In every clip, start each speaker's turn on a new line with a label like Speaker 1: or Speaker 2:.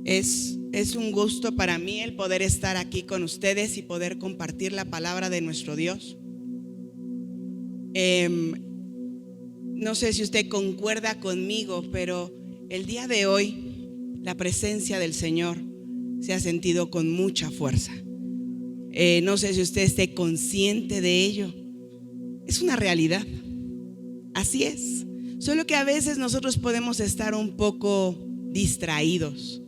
Speaker 1: Es un gusto para mí el poder estar aquí con ustedes y poder compartir la palabra de nuestro Dios. No sé si usted concuerda conmigo, pero el día de hoy la presencia del Señor se ha sentido con mucha fuerza. No sé si usted esté consciente de ello. Es una realidad. Así es. Solo que a veces nosotros podemos estar un poco distraídos,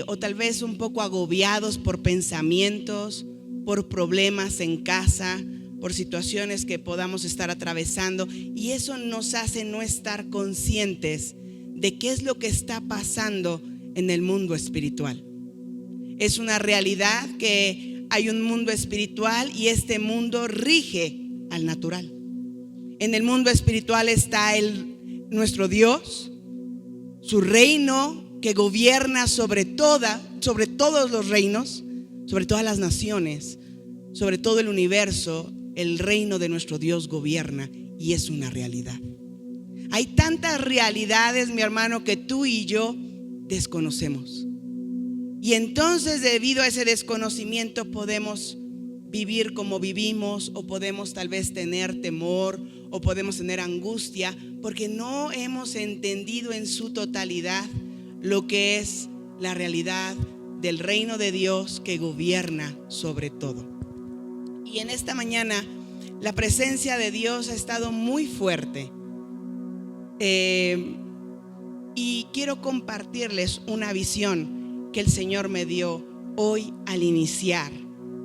Speaker 1: o tal vez un poco agobiados por pensamientos, por problemas en casa, por situaciones que podamos estar atravesando, y eso nos hace no estar conscientes de qué es lo que está pasando en el mundo espiritual. Es una realidad que hay un mundo espiritual y este mundo rige al natural. En el mundo espiritual está nuestro Dios, su reino que gobierna sobre todos los reinos, sobre todas las naciones, sobre todo el universo. El reino de nuestro Dios gobierna y es una realidad. Hay tantas realidades, mi hermano, que tú y yo desconocemos. Y entonces, debido a ese desconocimiento, podemos vivir como vivimos, o podemos tal vez tener temor, o podemos tener angustia, porque no hemos entendido en su totalidad lo que es la realidad del reino de Dios que gobierna sobre todo. Y en esta mañana la presencia de Dios ha estado muy fuerte, y quiero compartirles una visión que el Señor me dio hoy al iniciar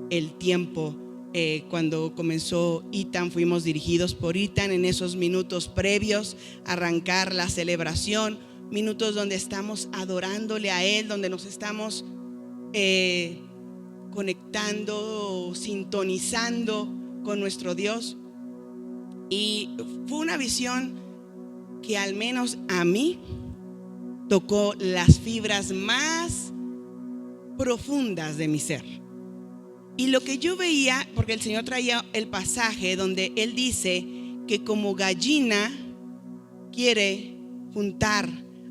Speaker 1: el tiempo. Cuando comenzó Ethan, fuimos dirigidos por Ethan en esos minutos previos a arrancar la celebración, minutos donde estamos adorándole a Él, donde nos estamos conectando, sintonizando con nuestro Dios. Y fue una visión que al menos a mí tocó las fibras más profundas de mi ser. Y lo que yo veía, porque el Señor traía el pasaje donde Él dice que como gallina quiere juntar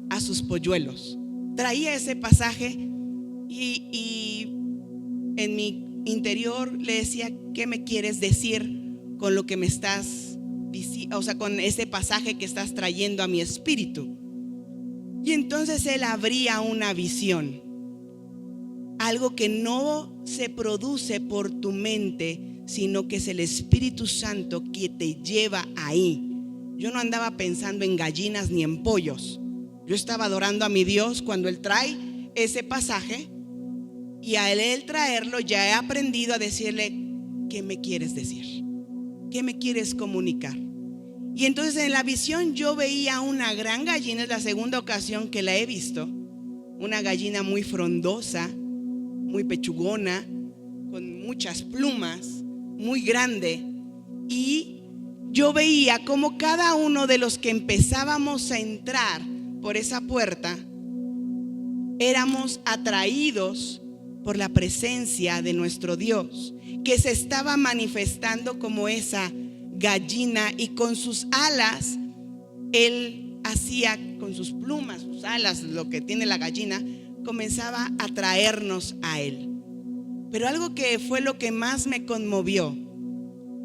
Speaker 1: a sus polluelos. Traía ese pasaje y en mi interior le decía: ¿qué me quieres decir con lo que me estás diciendo? O sea, con ese pasaje que estás trayendo a mi espíritu. Y entonces Él abría una visión. Algo que no se produce por tu mente, sino que es el Espíritu Santo que te lleva ahí. Yo no andaba pensando en gallinas ni en pollos. Yo estaba adorando a mi Dios cuando Él trae ese pasaje, y a Él traerlo ya he aprendido a decirle: ¿qué me quieres decir? ¿Qué me quieres comunicar? Y entonces en la visión yo veía una gran gallina. Es la segunda ocasión que la he visto. Una gallina muy frondosa, muy pechugona, con muchas plumas, muy grande. Y yo veía como cada uno de los que empezábamos a entrar por esa puerta éramos atraídos por la presencia de nuestro Dios, que se estaba manifestando como esa gallina, y con sus alas Él hacía, con sus plumas, sus alas, lo que tiene la gallina, comenzaba a traernos a Él. Pero algo que fue lo que más me conmovió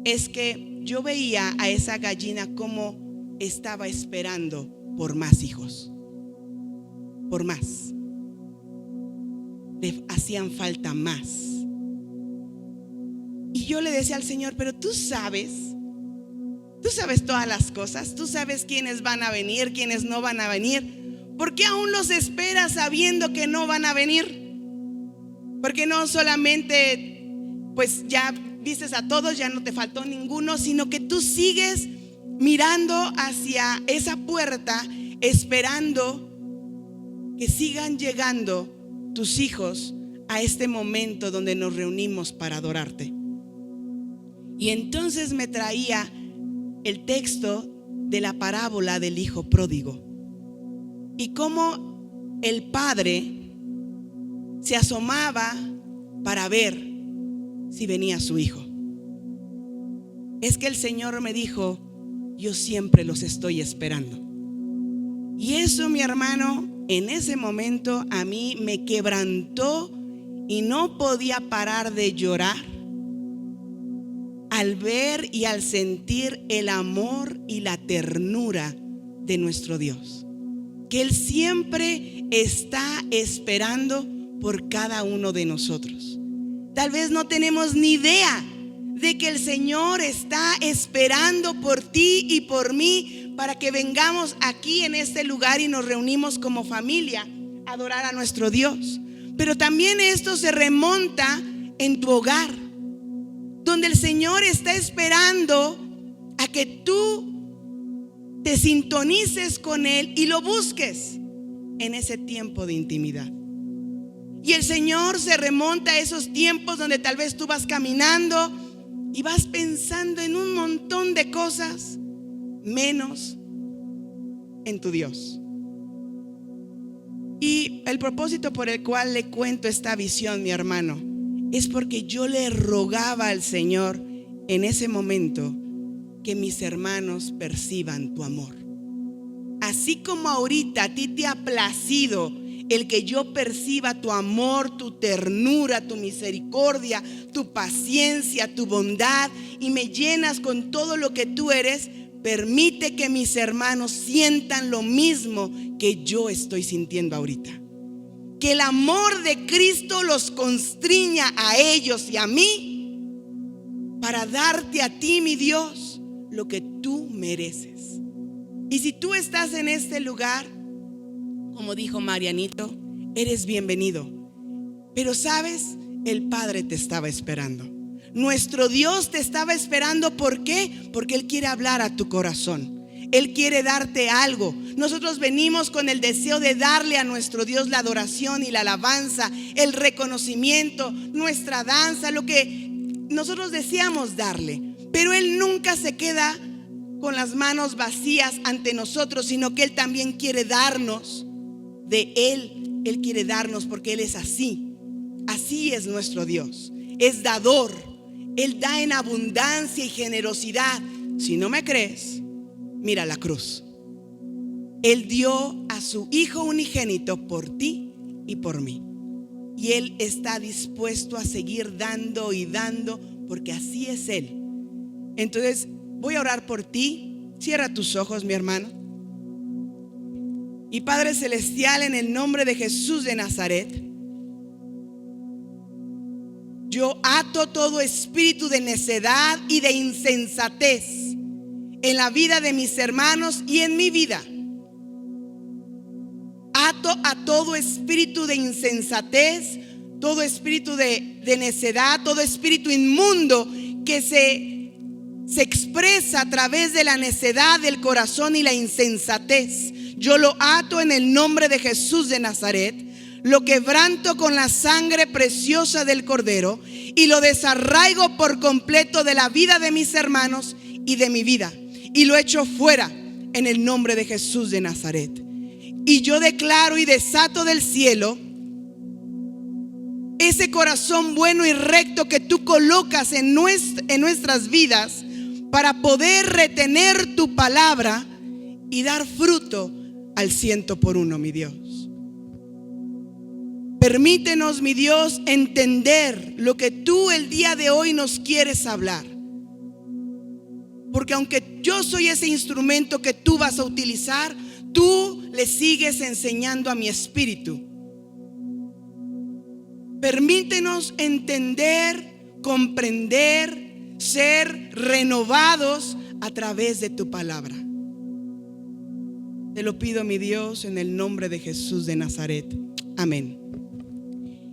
Speaker 1: es que yo veía a esa gallina como estaba esperando por más hijos, por más. Le hacían falta más. Y yo le decía al Señor: pero tú sabes todas las cosas, tú sabes quiénes van a venir, quiénes no van a venir. ¿Por qué aún los esperas sabiendo que no van a venir? Porque no solamente pues ya vistes a todos, ya no te faltó ninguno, sino que tú sigues mirando hacia esa puerta, esperando que sigan llegando tus hijos a este momento donde nos reunimos para adorarte. Y entonces me traía el texto de la parábola del hijo pródigo, y cómo el padre se asomaba para ver si venía su hijo. Es que el Señor me dijo: yo siempre los estoy esperando. Y eso, mi hermano, en ese momento a mí me quebrantó y no podía parar de llorar al ver y al sentir el amor y la ternura de nuestro Dios, que Él siempre está esperando por cada uno de nosotros. Tal vez no tenemos ni idea de que el Señor está esperando por ti y por mí para que vengamos aquí en este lugar y nos reunimos como familia a adorar a nuestro Dios. Pero también esto se remonta en tu hogar, donde el Señor está esperando a que tú te sintonices con Él y lo busques en ese tiempo de intimidad. Y el Señor se remonta a esos tiempos donde tal vez tú vas caminando y vas pensando en un montón de cosas, menos en tu Dios. Y el propósito por el cual le cuento esta visión, mi hermano, es porque yo le rogaba al Señor en ese momento que mis hermanos perciban tu amor. Así como ahorita a ti te ha placido el que yo perciba tu amor, tu ternura, tu misericordia, tu paciencia, tu bondad, y me llenas con todo lo que tú eres, permite que mis hermanos sientan lo mismo que yo estoy sintiendo ahorita. Que el amor de Cristo los constriña a ellos y a mí para darte a ti, mi Dios, lo que tú mereces. Y si tú estás en este lugar, como dijo Marianito, eres bienvenido. Pero sabes, el Padre te estaba esperando. Nuestro Dios te estaba esperando. ¿Por qué? Porque Él quiere hablar a tu corazón. Él quiere darte algo. Nosotros venimos con el deseo de darle a nuestro Dios la adoración y la alabanza, el reconocimiento, nuestra danza, lo que nosotros deseamos darle. Pero Él nunca se queda con las manos vacías ante nosotros, sino que Él también quiere darnos de Él. Él quiere darnos porque Él es así. Así es nuestro Dios. Es dador. Él da en abundancia y generosidad. Si no me crees, mira la cruz. Él dio a su Hijo unigénito por ti y por mí. Y Él está dispuesto a seguir dando y dando, porque así es Él. Entonces voy a orar por ti. Cierra tus ojos, mi hermano. Y Padre Celestial, en el nombre de Jesús de Nazaret, yo ato todo espíritu de necedad y de insensatez en la vida de mis hermanos y en mi vida. Ato a todo espíritu de insensatez, todo espíritu de necedad, todo espíritu inmundo que se expresa a través de la necedad del corazón y la insensatez. Yo lo ato en el nombre de Jesús de Nazaret. Lo quebranto con la sangre preciosa del Cordero y lo desarraigo por completo de la vida de mis hermanos y de mi vida, y lo echo fuera en el nombre de Jesús de Nazaret. Y yo declaro y desato del cielo ese corazón bueno y recto que tú colocas en nuestras vidas para poder retener tu palabra y dar fruto al 100%, mi Dios. Permítenos, mi Dios, entender lo que tú el día de hoy nos quieres hablar. Porque aunque yo soy ese instrumento que tú vas a utilizar, tú le sigues enseñando a mi espíritu. Permítenos entender, comprender, ser renovados a través de tu palabra. Te lo pido, mi Dios, en el nombre de Jesús de Nazaret. Amén.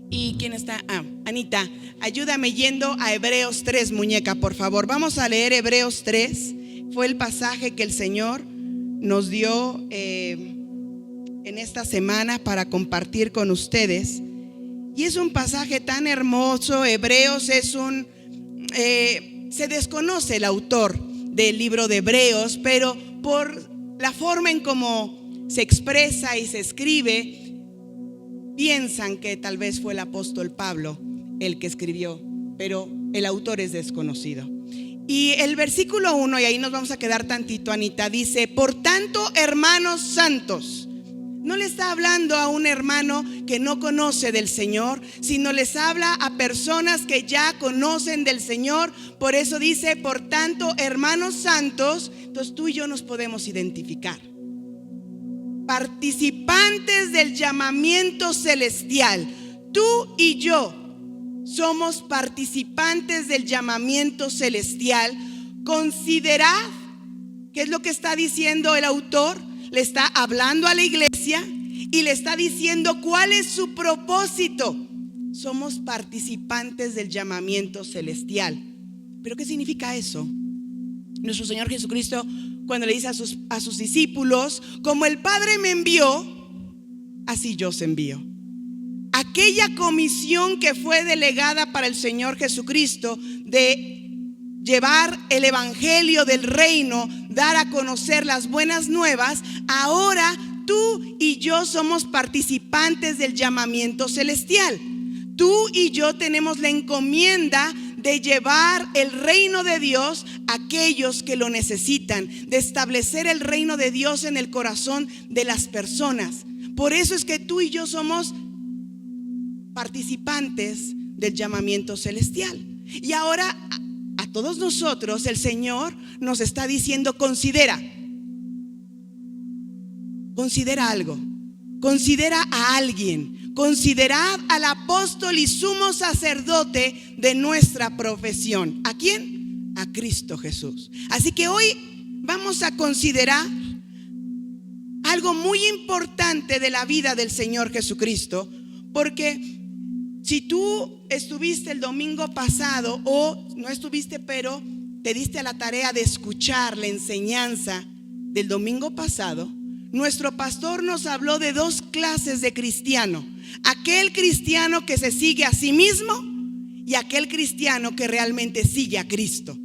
Speaker 1: ¿Y quién está? Anita, ayúdame yendo a Hebreos 3, muñeca, por favor. Vamos a leer Hebreos 3. Fue el pasaje que el Señor nos dio en esta semana para compartir con ustedes. Y es un pasaje tan hermoso. Hebreos es se desconoce el autor del libro de Hebreos, pero por la forma en cómo se expresa y se escribe, piensan que tal vez fue el apóstol Pablo el que escribió, pero el autor es desconocido. Y el versículo 1, y ahí nos vamos a quedar tantito, Anita, dice: por tanto, hermanos santos, No le está hablando a un hermano que no conoce del Señor, sino les habla a personas que ya conocen del Señor. Por eso dice, por tanto, hermanos santos, entonces tú y yo nos podemos identificar. Participantes del llamamiento celestial. Tú y yo somos participantes del llamamiento celestial. Considerad, ¿qué es lo que está diciendo el autor? Le está hablando a la iglesia y le está diciendo cuál es su propósito. Somos participantes del llamamiento celestial. ¿Pero qué significa eso? Nuestro Señor Jesucristo, cuando le dice a sus discípulos, como el Padre me envió, así yo os envío. Aquella comisión que fue delegada para el Señor Jesucristo de llevar el evangelio del reino, dar a conocer las buenas nuevas, ahora tú y yo somos participantes del llamamiento celestial. Tú y yo tenemos la encomienda de llevar el reino de Dios a aquellos que lo necesitan, de establecer el reino de Dios en el corazón de las personas. Por eso es que tú y yo somos participantes del llamamiento celestial. Y ahora a todos nosotros el Señor nos está diciendo, considera algo, considera a alguien, considerad al apóstol y sumo sacerdote de nuestra profesión. ¿A quién? A Cristo Jesús. Así que hoy vamos a considerar algo muy importante de la vida del Señor Jesucristo, porque si tú estuviste el domingo pasado o no estuviste, pero te diste a la tarea de escuchar la enseñanza del domingo pasado, nuestro pastor nos habló de dos clases de cristiano: aquel cristiano que se sigue a sí mismo y aquel cristiano que realmente sigue a Cristo.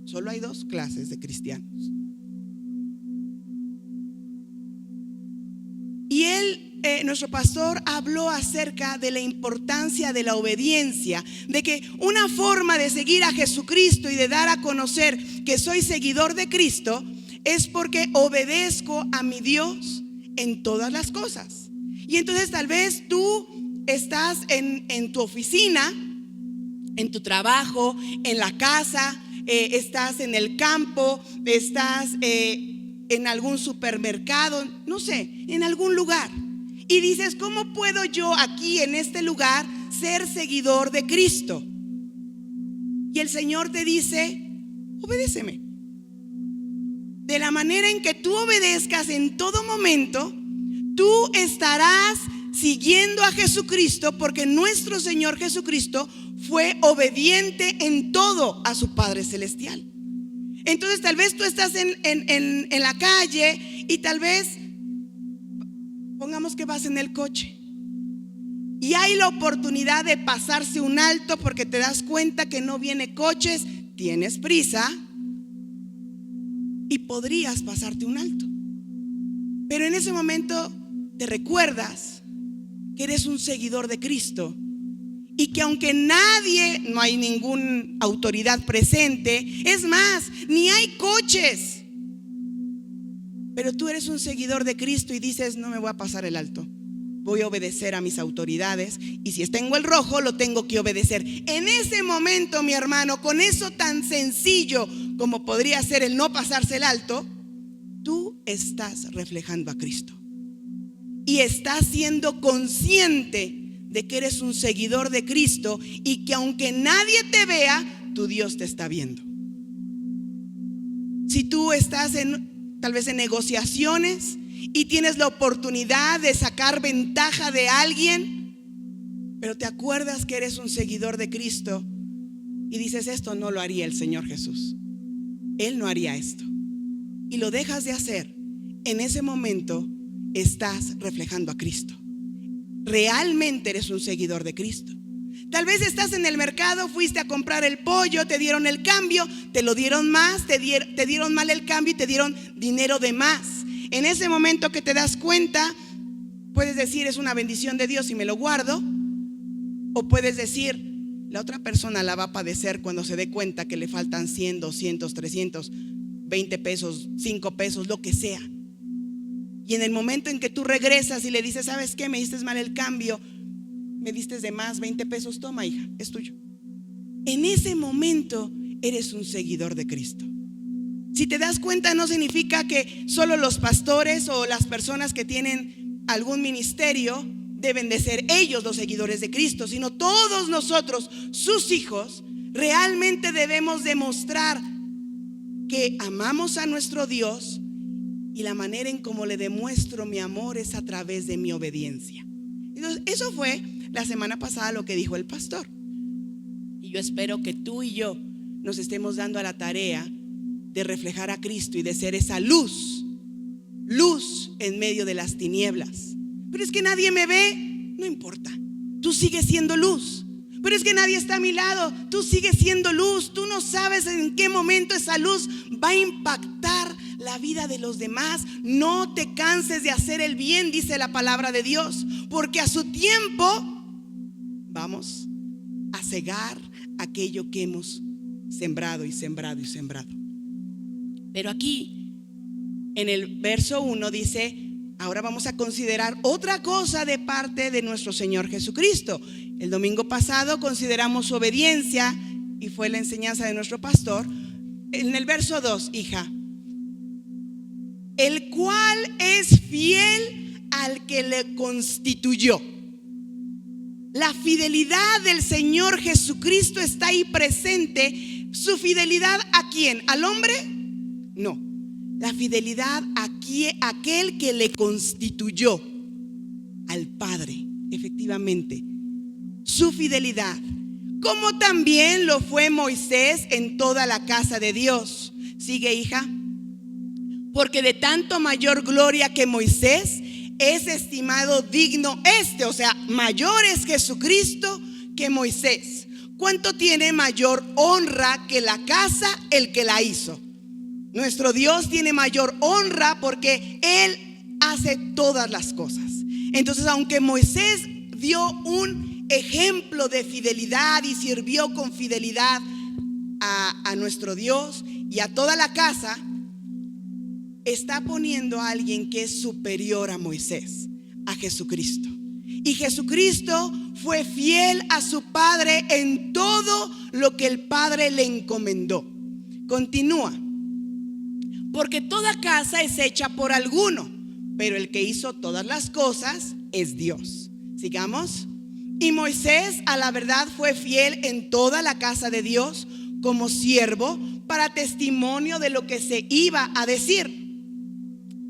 Speaker 1: Solo hay dos clases de cristianos. Y nuestro pastor habló acerca de la importancia de la obediencia, de que una forma de seguir a Jesucristo y de dar a conocer que soy seguidor de Cristo es porque obedezco a mi Dios en todas las cosas. Y entonces tal vez tú estás en tu oficina, en tu trabajo, en la casa, estás en el campo, estás en algún supermercado, no sé, en algún lugar. Y dices, ¿cómo puedo yo aquí en este lugar ser seguidor de Cristo? Y el Señor te dice, obedéceme. De la manera en que tú obedezcas en todo momento, tú estarás siguiendo a Jesucristo, porque nuestro Señor Jesucristo fue obediente en todo a su Padre Celestial. Entonces tal vez tú estás en la calle y tal vez, pongamos que vas en el coche y hay la oportunidad de pasarse un alto porque te das cuenta que no viene coches, tienes prisa y podrías pasarte un alto. Pero en ese momento te recuerdas que eres un seguidor de Cristo y que aunque no hay ninguna autoridad presente, es más, ni hay coches, pero tú eres un seguidor de Cristo y dices, no me voy a pasar el alto, voy a obedecer a mis autoridades, y si tengo el rojo lo tengo que obedecer. En ese momento, mi hermano, con eso tan sencillo como podría ser el no pasarse el alto, tú estás reflejando a Cristo y estás siendo consciente de que eres un seguidor de Cristo y que aunque nadie te vea, tu Dios te está viendo. Si tú estás tal vez en negociaciones y tienes la oportunidad de sacar ventaja de alguien, pero te acuerdas que eres un seguidor de Cristo y dices, esto no lo haría el Señor Jesús, Él no haría esto, y lo dejas de hacer, en ese momento estás reflejando a Cristo. Realmente eres un seguidor de Cristo. Tal vez estás en el mercado, fuiste a comprar el pollo, te dieron el cambio, te lo dieron más, te dieron mal el cambio y te dieron dinero de más. En ese momento que te das cuenta, puedes decir, es una bendición de Dios y me lo guardo. O puedes decir, la otra persona la va a padecer cuando se dé cuenta que le faltan 100, 200, 300, 20 pesos, 5 pesos, lo que sea. Y en el momento en que tú regresas y le dices, ¿sabes qué? Me diste mal el cambio, me diste de más, 20 pesos, toma, hija, es tuyo. En ese momento eres un seguidor de Cristo. Si te das cuenta, no significa que solo los pastores o las personas que tienen algún ministerio deben de ser ellos los seguidores de Cristo, sino todos nosotros, sus hijos, realmente debemos demostrar que amamos a nuestro Dios, y la manera en cómo le demuestro mi amor es a través de mi obediencia. Entonces, eso fue la semana pasada lo que dijo el pastor. Y yo espero que tú y yo nos estemos dando a la tarea de reflejar a Cristo y de ser esa luz en medio de las tinieblas. Pero es que nadie me ve, no importa, tú sigues siendo luz. Pero es que nadie está a mi lado, tú sigues siendo luz. Tú no sabes en qué momento esa luz va a impactar la vida de los demás. No te canses de hacer el bien, dice la palabra de Dios, porque a su tiempo vamos a cegar aquello que hemos sembrado y sembrado y sembrado. Pero aquí en el verso 1 dice: ahora vamos a considerar otra cosa de parte de nuestro Señor Jesucristo. El domingo pasado consideramos su obediencia y fue la enseñanza de nuestro pastor. En el verso 2, hija, el cual es fiel al que le constituyó. La fidelidad del Señor Jesucristo está ahí presente. ¿Su fidelidad a quién? ¿Al hombre? No. La fidelidad a aquel que le constituyó, al Padre. Efectivamente, su fidelidad, como también lo fue Moisés en toda la casa de Dios. Sigue, hija. Porque de tanto mayor gloria que Moisés es estimado digno o sea, mayor es Jesucristo que Moisés. ¿Cuánto tiene mayor honra que la casa el que la hizo? Nuestro Dios tiene mayor honra porque Él hace todas las cosas. Entonces, aunque Moisés dio un ejemplo de fidelidad y sirvió con fidelidad a nuestro Dios y a toda la casa, está poniendo a alguien que es superior a Moisés, a Jesucristo. Y Jesucristo fue fiel a su Padre en todo lo que el Padre le encomendó. Continúa. Porque toda casa es hecha por alguno, pero el que hizo todas las cosas es Dios. Sigamos. Y Moisés a la verdad fue fiel en toda la casa de Dios como siervo para testimonio de lo que se iba a decir.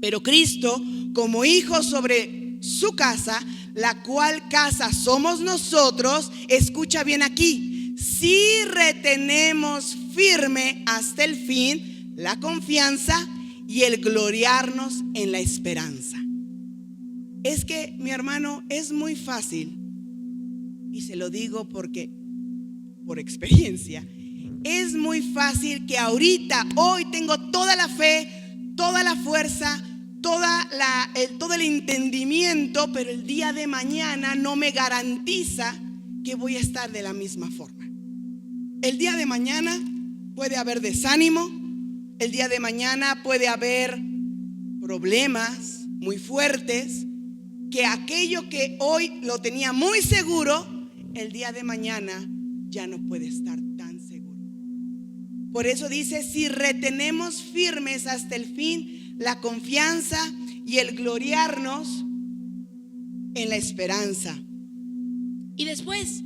Speaker 1: Pero Cristo como hijo sobre su casa, la cual casa somos nosotros. Escucha bien aquí: si retenemos firme hasta el fin la confianza y el gloriarnos en la esperanza. Es que, mi hermano, es muy fácil, y se lo digo porque por experiencia, es muy fácil que ahorita, hoy tengo toda la fe, toda la fuerza, todo el entendimiento, pero el día de mañana no me garantiza que voy a estar de la misma forma. El día de mañana puede haber desánimo. El día de mañana puede haber problemas muy fuertes, que aquello que hoy lo tenía muy seguro, el día de mañana ya no puede estar tan seguro. Por eso dice: si retenemos firmes hasta el fin la confianza y el gloriarnos en la esperanza. Y después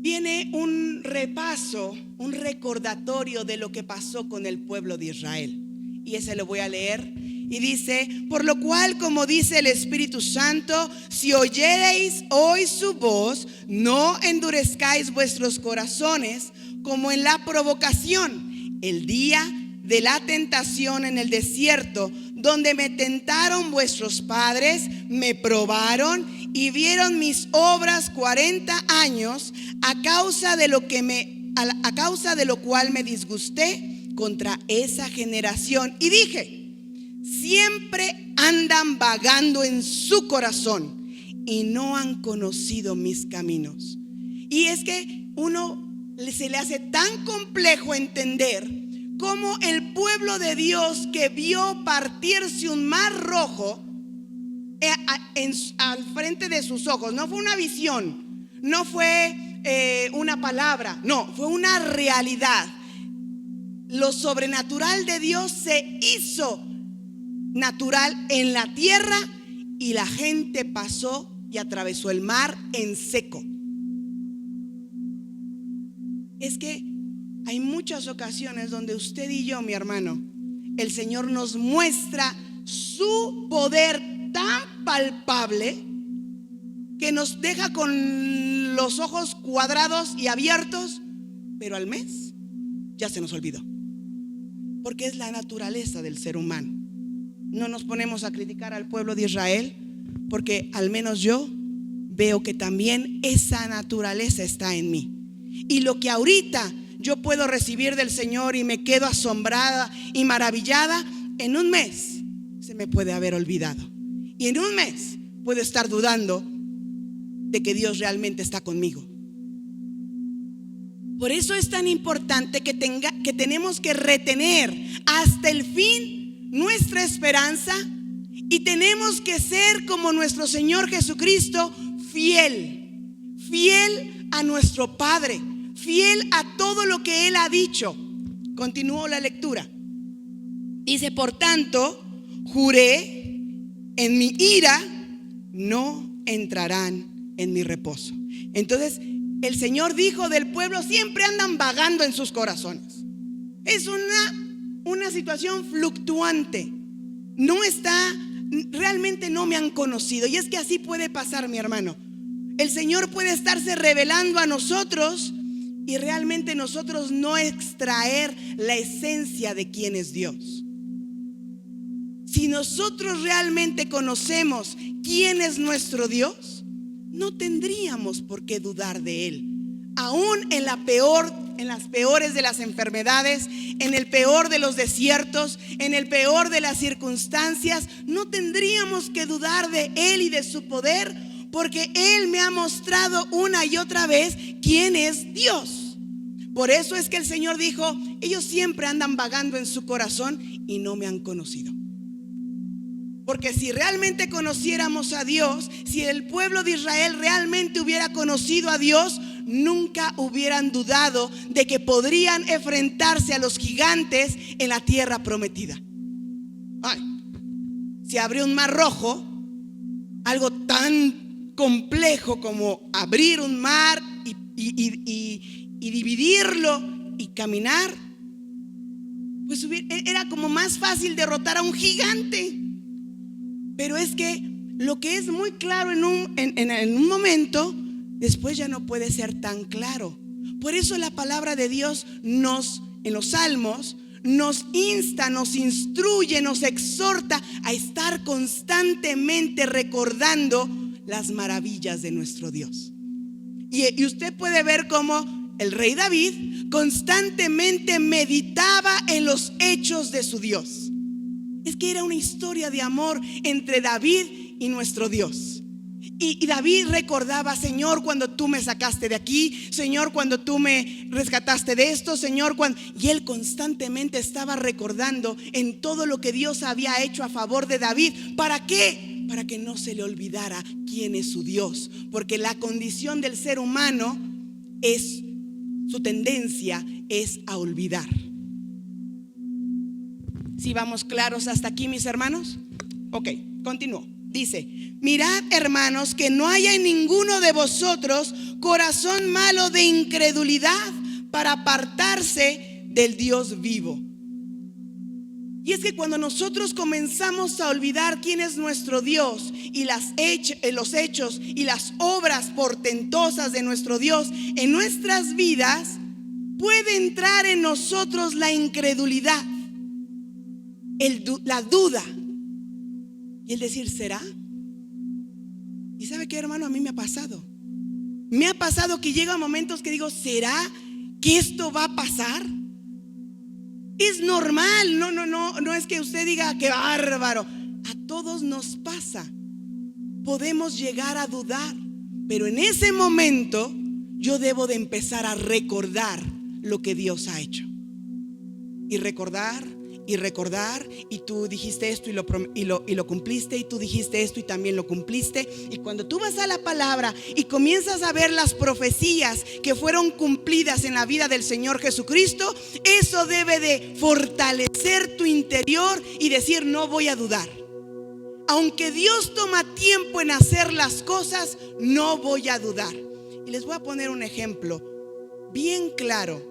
Speaker 1: viene un repaso, un recordatorio de lo que pasó con el pueblo de Israel. Y ese lo voy a leer. Y dice: por lo cual, como dice el Espíritu Santo, si oyereis hoy su voz, no endurezcáis vuestros corazones como en la provocación, el día de la tentación en el desierto, donde me tentaron vuestros padres, me probaron y vieron mis obras 40 años, a causa de lo cual me disgusté contra esa generación. Y dije: siempre andan vagando en su corazón y no han conocido mis caminos. Y es que se le hace tan complejo entender cómo el pueblo de Dios que vio partirse un mar rojo al frente de sus ojos. No fue una visión, no fue una palabra, no, fue una realidad. Lo sobrenatural de Dios se hizo natural en la tierra y la gente pasó y atravesó el mar en seco. Es que hay muchas ocasiones donde usted y yo, mi hermano, el Señor nos muestra su poder tan palpable que nos deja con los ojos cuadrados y abiertos, pero al mes ya se nos olvidó, porque es la naturaleza del ser humano. No nos ponemos a criticar al pueblo de Israel, porque al menos yo veo que también esa naturaleza está en mí. Y lo que ahorita yo puedo recibir del Señor y me quedo asombrada y maravillada, en un mes se me puede haber olvidado. Y en un mes puedo estar dudando de que Dios realmente está conmigo. Por eso es tan importante que tenemos que retener hasta el fin nuestra esperanza, y tenemos que ser como nuestro Señor Jesucristo, fiel a nuestro Padre, fiel a todo lo que Él ha dicho. Continúo la lectura. Dice: por tanto, juré, en mi ira no entrarán en mi reposo. Entonces el Señor dijo del pueblo: siempre andan vagando en sus corazones. Es una situación fluctuante. No está, realmente no me han conocido. Y es que así puede pasar, mi hermano. El Señor puede estarse revelando a nosotros y realmente nosotros no extraer la esencia de quién es Dios. Si nosotros realmente conocemos quién es nuestro Dios, no tendríamos por qué dudar de Él. Aún en las peores de las enfermedades, en el peor de los desiertos, en el peor de las circunstancias, no tendríamos que dudar de Él y de su poder, porque Él me ha mostrado una y otra vez quién es Dios. Por eso es que el Señor dijo: ellos siempre andan vagando en su corazón y no me han conocido. Porque si realmente conociéramos a Dios, si el pueblo de Israel realmente hubiera conocido a Dios, nunca hubieran dudado de que podrían enfrentarse a los gigantes en la tierra prometida. Se abrió un mar rojo, algo tan complejo como abrir un mar y dividirlo y caminar, pues era como más fácil derrotar a un gigante. Pero es que lo que es muy claro en un momento, después ya no puede ser tan claro. Por eso la palabra de Dios en los salmos nos insta, nos instruye, nos exhorta a estar constantemente recordando las maravillas de nuestro Dios. Y usted puede ver cómo el rey David constantemente meditaba en los hechos de su Dios. Es que era una historia de amor entre David y nuestro Dios. Y David recordaba: Señor, cuando tú me sacaste de aquí, Señor, cuando tú me rescataste de esto, Señor, y él constantemente estaba recordando en todo lo que Dios había hecho a favor de David. ¿Para qué? Para que no se le olvidara quién es su Dios. Porque la condición del ser humano su tendencia es a olvidar. ¿Sí vamos claros hasta aquí, mis hermanos? Ok, continúo. Dice: mirad, hermanos, que no haya en ninguno de vosotros corazón malo de incredulidad para apartarse del Dios vivo. Y es que cuando nosotros comenzamos a olvidar quién es nuestro Dios y los hechos y las obras portentosas de nuestro Dios en nuestras vidas, puede entrar en nosotros la incredulidad, la duda y el decir: ¿será? Y ¿sabe qué, hermano? A mí me ha pasado. Me ha pasado que llega momentos que digo: ¿será que esto va a pasar? Es normal, no es que usted diga: qué bárbaro. A todos nos pasa. Podemos llegar a dudar, pero en ese momento yo debo de empezar a recordar lo que Dios ha hecho. y recordar y recordar, y tú dijiste esto y lo cumpliste, y tú dijiste esto y también lo cumpliste. Y cuando tú vas a la palabra y comienzas a ver las profecías que fueron cumplidas en la vida del Señor Jesucristo, eso debe de fortalecer tu interior y decir: no voy a dudar. Aunque Dios toma tiempo en hacer las cosas, no voy a dudar. Y les voy a poner un ejemplo bien claro.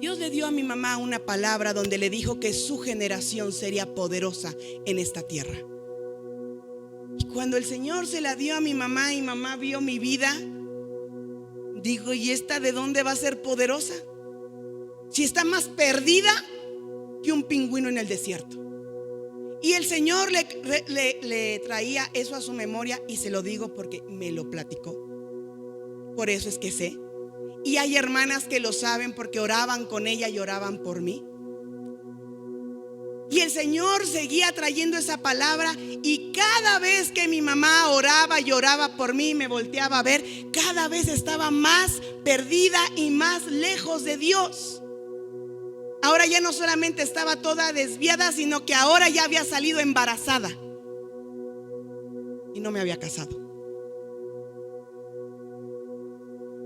Speaker 1: Dios le dio a mi mamá una palabra donde le dijo que su generación sería poderosa en esta tierra. Y cuando el Señor se la dio a mi mamá y mamá vio mi vida, dijo: ¿y esta de dónde va a ser poderosa? Si está más perdida que un pingüino en el desierto. Y el Señor le traía eso a su memoria, y se lo digo porque me lo platicó. Por eso es que sé. Y hay hermanas que lo saben porque oraban con ella y oraban por mí. Y el Señor seguía trayendo esa palabra, y cada vez que mi mamá oraba y oraba por mí, me volteaba a ver, cada vez estaba más perdida y más lejos de Dios. Ahora ya no solamente estaba toda desviada, sino que ahora ya había salido embarazada y no me había casado.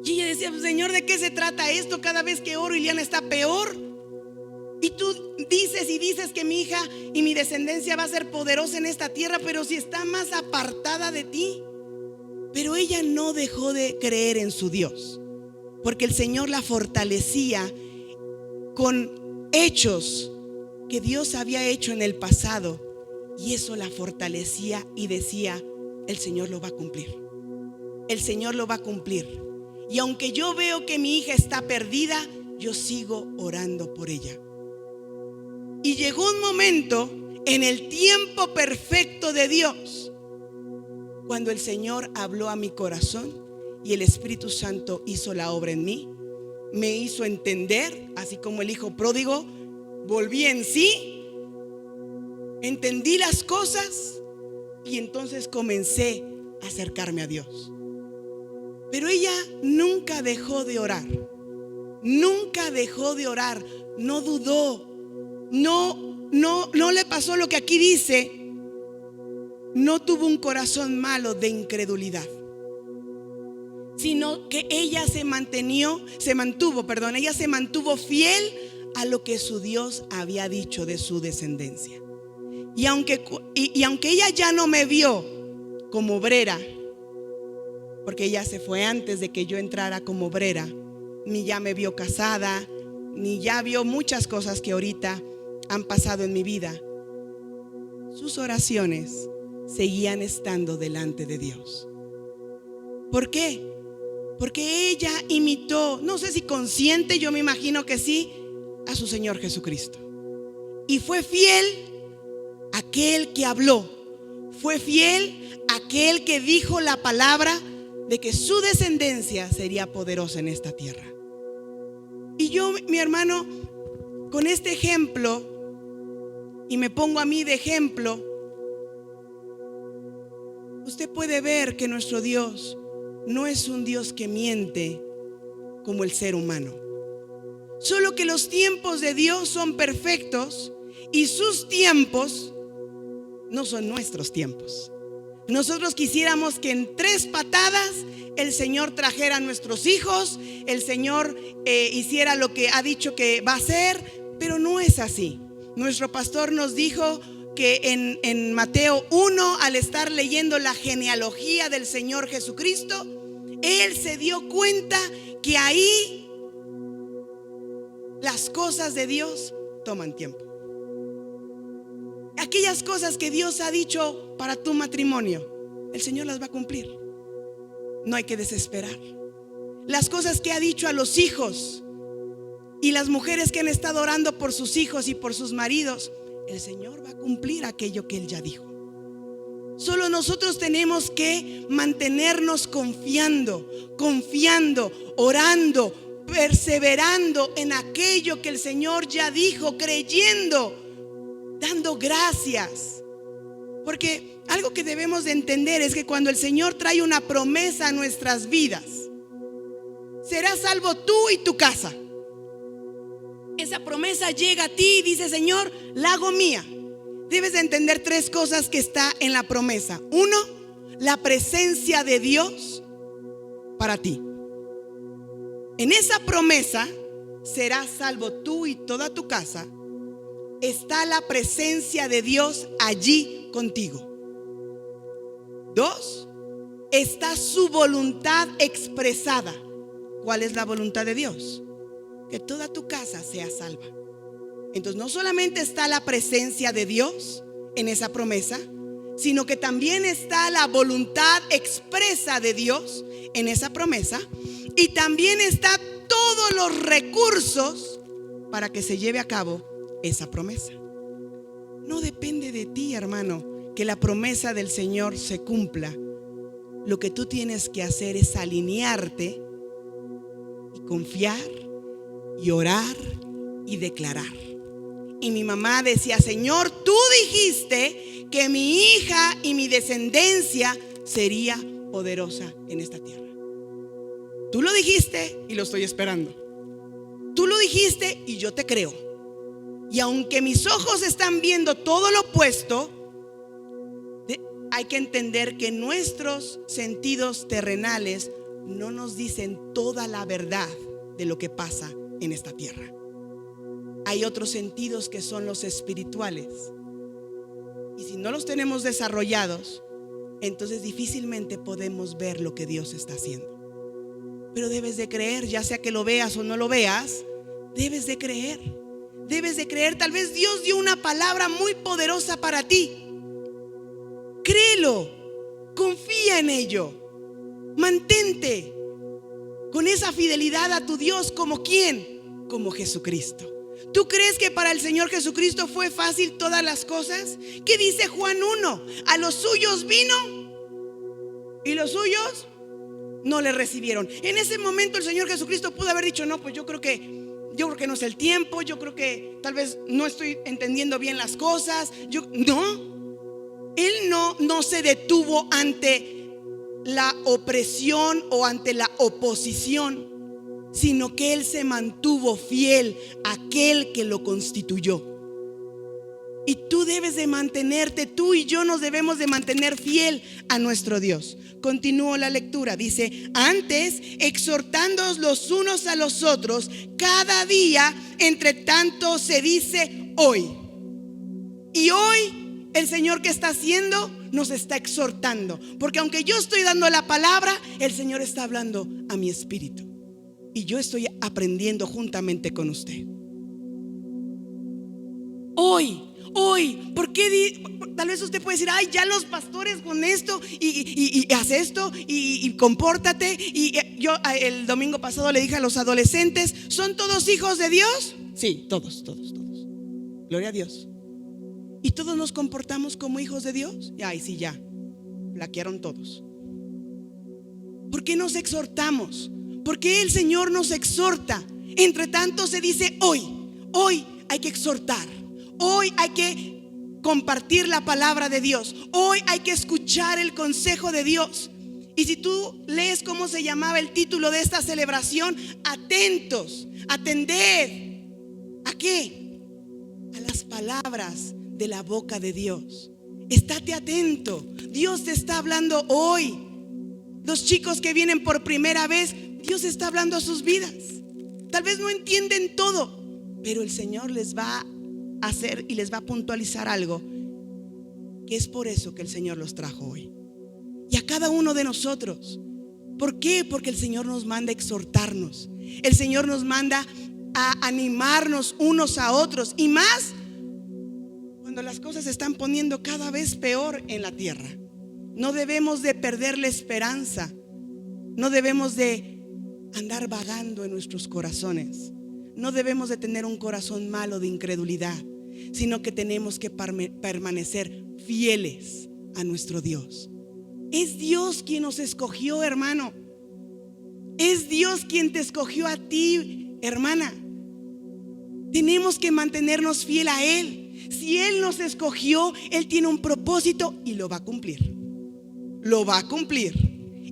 Speaker 1: Y ella decía: Señor, ¿de qué se trata esto? Cada vez que oro, Iliana está peor. Y tú dices y dices que mi hija y mi descendencia va a ser poderosa en esta tierra, pero si está más apartada de ti. Pero ella no dejó de creer en su Dios, porque el Señor la fortalecía con hechos que Dios había hecho en el pasado, y eso la fortalecía y decía: el Señor lo va a cumplir. El Señor lo va a cumplir. Y aunque yo veo que mi hija está perdida, yo sigo orando por ella. Y llegó un momento en el tiempo perfecto de Dios, cuando el Señor habló a mi corazón y el Espíritu Santo hizo la obra en mí. Me hizo entender, así como el hijo pródigo, volví en sí, entendí las cosas, y entonces comencé a acercarme a Dios. Pero ella nunca dejó de orar. Nunca dejó de orar. No dudó. No le pasó lo que aquí dice. No tuvo un corazón malo de incredulidad, sino que ella se mantuvo fiel a lo que su Dios había dicho de su descendencia. Y aunque ella ya no me vio como obrera, porque ella se fue antes de que yo entrara como obrera, ni ya me vio casada, ni ya vio muchas cosas que ahorita han pasado en mi vida, sus oraciones seguían estando delante de Dios. ¿Por qué? Porque ella imitó, no sé si consciente, yo me imagino que sí, a su Señor Jesucristo. Y fue fiel aquel que habló, fue fiel aquel que dijo la palabra de que su descendencia sería poderosa en esta tierra. Y yo, mi hermano, con este ejemplo, y me pongo a mí de ejemplo, usted puede ver que nuestro Dios no es un Dios que miente como el ser humano. Solo que los tiempos de Dios son perfectos y sus tiempos no son nuestros tiempos. Nosotros quisiéramos que en 3 patadas el Señor trajera a nuestros hijos, el Señor hiciera lo que ha dicho que va a hacer, pero no es así. Nuestro pastor nos dijo que en Mateo 1, al estar leyendo la genealogía del Señor Jesucristo, él se dio cuenta que ahí las cosas de Dios toman tiempo. Aquellas cosas que Dios ha dicho para tu matrimonio, el Señor las va a cumplir. No hay que desesperar. Las cosas que ha dicho a los hijos y las mujeres que han estado orando por sus hijos y por sus maridos, el Señor va a cumplir aquello que Él ya dijo. Solo nosotros tenemos que mantenernos confiando, orando, perseverando en aquello que el Señor ya dijo, creyendo, dando gracias. Porque algo que debemos de entender es que cuando el Señor trae una promesa a nuestras vidas, serás salvo tú y tu casa. esa promesa llega a ti y dice: Señor, la hago mía. Debes de entender 3 cosas que está en la promesa. 1, la presencia de Dios para ti. En esa promesa serás salvo tú y toda tu casa. Está la presencia de Dios allí contigo. 2, está su voluntad expresada. ¿Cuál es la voluntad de Dios? Que toda tu casa sea salva. Entonces no solamente está la presencia de Dios en esa promesa, sino que también está la voluntad expresa de Dios en esa promesa, y también está todos los recursos para que se lleve a cabo esa promesa. No depende de ti, hermano, que la promesa del Señor se cumpla. Lo que tú tienes que hacer es alinearte y confiar y orar y declarar. Y mi mamá decía: Señor, tú dijiste que mi hija y mi descendencia sería poderosa en esta tierra. Tú lo dijiste y lo estoy esperando. Tú lo dijiste y yo te creo. Y aunque mis ojos están viendo todo lo opuesto, hay que entender que nuestros sentidos terrenales no nos dicen toda la verdad de lo que pasa en esta tierra. Hay otros sentidos que son los espirituales, y si no los tenemos desarrollados, entonces difícilmente podemos ver lo que Dios está haciendo. Pero debes de creer, ya sea que lo veas o no lo veas, debes de creer. Debes de creer. Tal vez Dios dio una palabra muy poderosa para ti. Créelo, confía en ello, mantente con esa fidelidad a tu Dios. ¿Como quién? Como Jesucristo. ¿Tú crees que para el Señor Jesucristo fue fácil todas las cosas? ¿Qué dice Juan 1? A los suyos vino y los suyos no le recibieron. En ese momento el Señor Jesucristo pudo haber dicho: no, pues yo creo que no es el tiempo, yo creo que tal vez no estoy entendiendo bien las cosas. Él no se detuvo ante la opresión o ante la oposición, sino que Él se mantuvo fiel a aquel que lo constituyó. Y tú debes de mantenerte, tú y yo nos debemos de mantener fiel a nuestro Dios. Continúo la lectura, dice: antes exhortándoos los unos a los otros cada día, entre tanto se dice hoy. Y hoy el Señor, ¿qué está haciendo? Nos está exhortando, porque aunque yo estoy dando la palabra, el Señor está hablando a mi espíritu, y yo estoy aprendiendo juntamente con usted. Hoy, ¿por qué? Tal vez usted puede decir: ay, ya los pastores con esto y haz esto y compórtate. Y yo el domingo pasado le dije a los adolescentes: ¿son todos hijos de Dios? Sí, todos. Gloria a Dios. ¿Y todos nos comportamos como hijos de Dios? Ay, sí, ya plaquearon todos. ¿Por qué nos exhortamos? ¿Por qué el Señor nos exhorta? Entre tanto se dice hoy hay que exhortar. Hoy hay que compartir la palabra de Dios. Hoy hay que escuchar el consejo de Dios. Y si tú lees cómo se llamaba el título de esta celebración: atentos, atended. ¿A qué? A las palabras de la boca de Dios. Estate atento. Dios te está hablando hoy. Los chicos que vienen por primera vez, Dios está hablando a sus vidas. Tal vez no entienden todo, pero el Señor les va a hacer y les va a puntualizar algo, que es por eso que el Señor los trajo hoy. Y a cada uno de nosotros. ¿Por qué? Porque el Señor nos manda a exhortarnos. El Señor nos manda a animarnos unos a otros, y más cuando las cosas se están poniendo cada vez peor en la tierra. No debemos de perder la esperanza. No debemos de andar vagando en nuestros corazones. No debemos de tener un corazón malo de incredulidad, sino que tenemos que permanecer fieles a nuestro Dios. Es Dios quien nos escogió, hermano. Es Dios quien te escogió a ti, hermana. Tenemos que mantenernos fiel a Él. Si Él nos escogió, Él tiene un propósito y lo va a cumplir. Lo va a cumplir.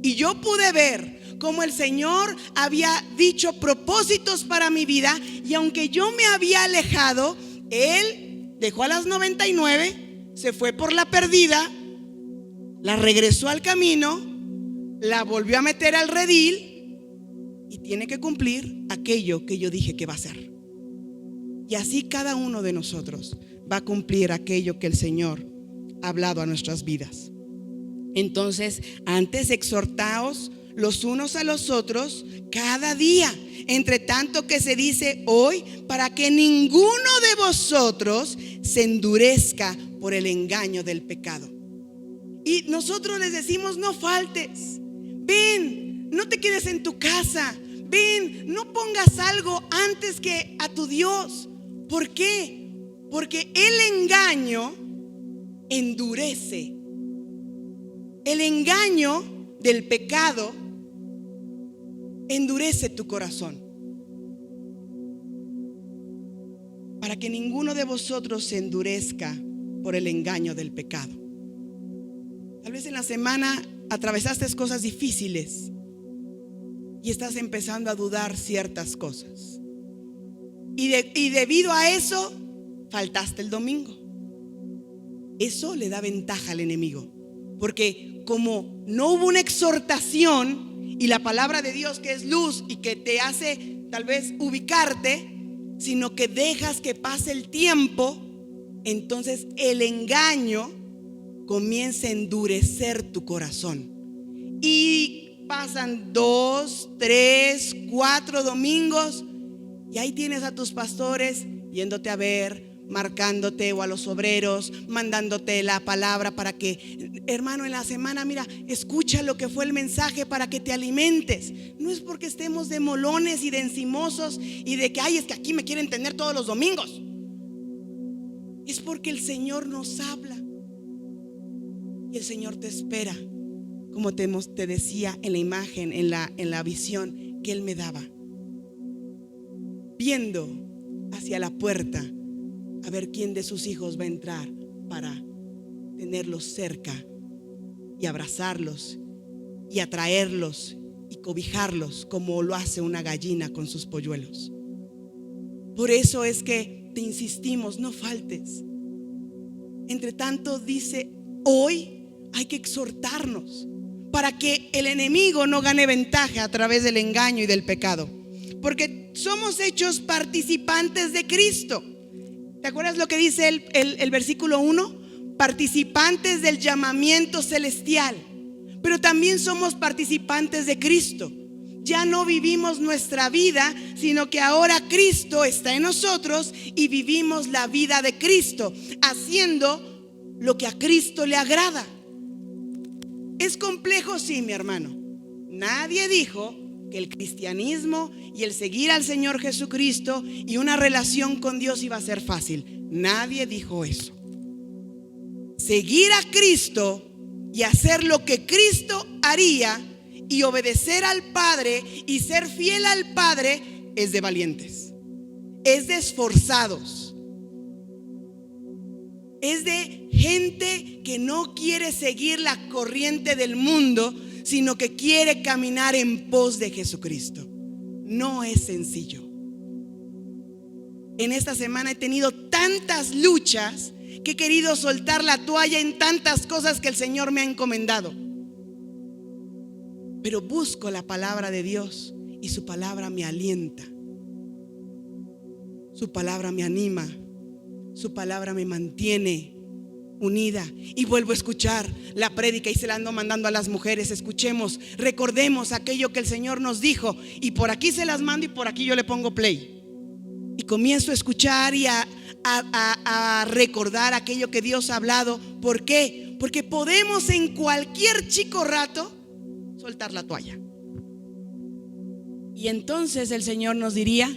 Speaker 1: Y yo pude ver cómo el Señor había dicho propósitos para mi vida, y aunque yo me había alejado, Él dejó a las 99, se fue por la perdida, la regresó al camino, la volvió a meter al redil y tiene que cumplir aquello que yo dije que va a hacer. Y así cada uno de nosotros va a cumplir aquello que el Señor ha hablado a nuestras vidas. Entonces, antes exhortaos los unos a los otros cada día, entre tanto que se dice hoy, para que ninguno de vosotros se endurezca por el engaño del pecado. Y nosotros les decimos: no faltes, ven, no te quedes en tu casa, ven, no pongas algo antes que a tu Dios. ¿Por qué? Porque el engaño endurece. El engaño del pecado endurece tu corazón. Para que ninguno de vosotros se endurezca por el engaño del pecado. Tal vez en la semana atravesaste cosas difíciles y estás empezando a dudar ciertas cosas. Y debido a eso, faltaste el domingo. Eso le da ventaja al enemigo, porque como no hubo una exhortación y la palabra de Dios, que es luz y que te hace tal vez ubicarte, sino que dejas que pase el tiempo, entonces el engaño comienza a endurecer tu corazón. Y pasan 2, 3, 4 domingos y ahí tienes a tus pastores yéndote a ver, marcándote, o a los obreros, mandándote la palabra para que, hermano, en la semana, mira, escucha lo que fue el mensaje para que te alimentes. No es porque estemos de molones y de encimosos y de que, ay, es que aquí me quieren tener todos los domingos. Es porque el Señor nos habla y el Señor te espera, como te decía en la imagen, en la visión que Él me daba, viendo hacia la puerta a ver quién de sus hijos va a entrar para tenerlos cerca y abrazarlos y atraerlos y cobijarlos como lo hace una gallina con sus polluelos. Por eso es que te insistimos: no faltes. Entre tanto, dice, hoy hay que exhortarnos para que el enemigo no gane ventaja a través del engaño y del pecado, porque somos hechos participantes de Cristo. ¿Te acuerdas lo que dice el versículo 1? Participantes del llamamiento celestial. Pero también somos participantes de Cristo. Ya no vivimos nuestra vida, sino que ahora Cristo está en nosotros y vivimos la vida de Cristo, haciendo lo que a Cristo le agrada. ¿Es complejo? Sí, mi hermano. Nadie dijo que el cristianismo y el seguir al Señor Jesucristo y una relación con Dios iba a ser fácil. Nadie dijo eso. Seguir a Cristo y hacer lo que Cristo haría y obedecer al Padre y ser fiel al Padre es de valientes, es de esforzados, es de gente que no quiere seguir la corriente del mundo, sino que quiere caminar en pos de Jesucristo. No es sencillo. En esta semana he tenido tantas luchas que he querido soltar la toalla en tantas cosas que el Señor me ha encomendado. Pero busco la palabra de Dios y su palabra me alienta. Su palabra me anima. Su palabra me mantiene unida. Y vuelvo a escuchar la prédica y se la ando mandando a las mujeres: escuchemos, recordemos aquello que el Señor nos dijo, y por aquí se las mando y por aquí yo le pongo play y comienzo a escuchar y a recordar aquello que Dios ha hablado. ¿Por qué? Porque podemos en cualquier chico rato soltar la toalla, y entonces el Señor nos diría: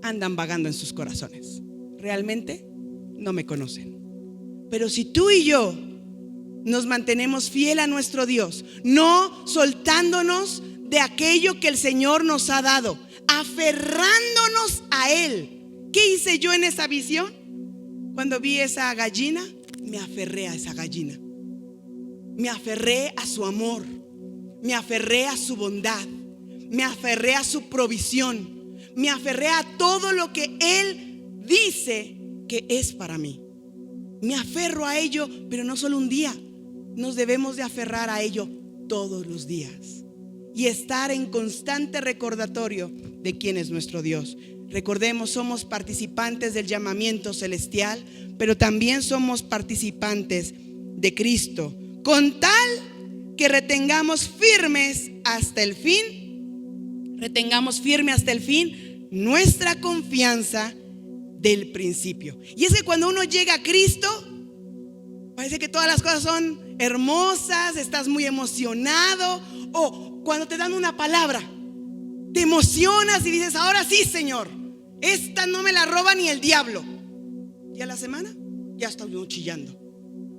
Speaker 1: andan vagando en sus corazones, realmente no me conocen. Pero si tú y yo nos mantenemos fiel a nuestro Dios, no soltándonos de aquello que el Señor nos ha dado, aferrándonos a Él. ¿Qué hice yo en esa visión? Cuando vi esa gallina, me aferré a esa gallina. Me aferré a su amor, me aferré a su bondad, me aferré a su provisión, me aferré a todo lo que Él dice que es para mí. Me aferro a ello, pero no solo un día. Nos debemos de aferrar a ello todos los días y estar en constante recordatorio de quién es nuestro Dios. Recordemos, somos participantes del llamamiento celestial, pero también somos participantes de Cristo, con tal que retengamos firmes hasta el fin, nuestra confianza del principio. Y es que cuando uno llega a Cristo, parece que todas las cosas son hermosas, estás muy emocionado, o cuando te dan una palabra, te emocionas y dices: ahora sí, Señor, esta no me la roba ni el diablo. Y a la semana ya está uno chillando.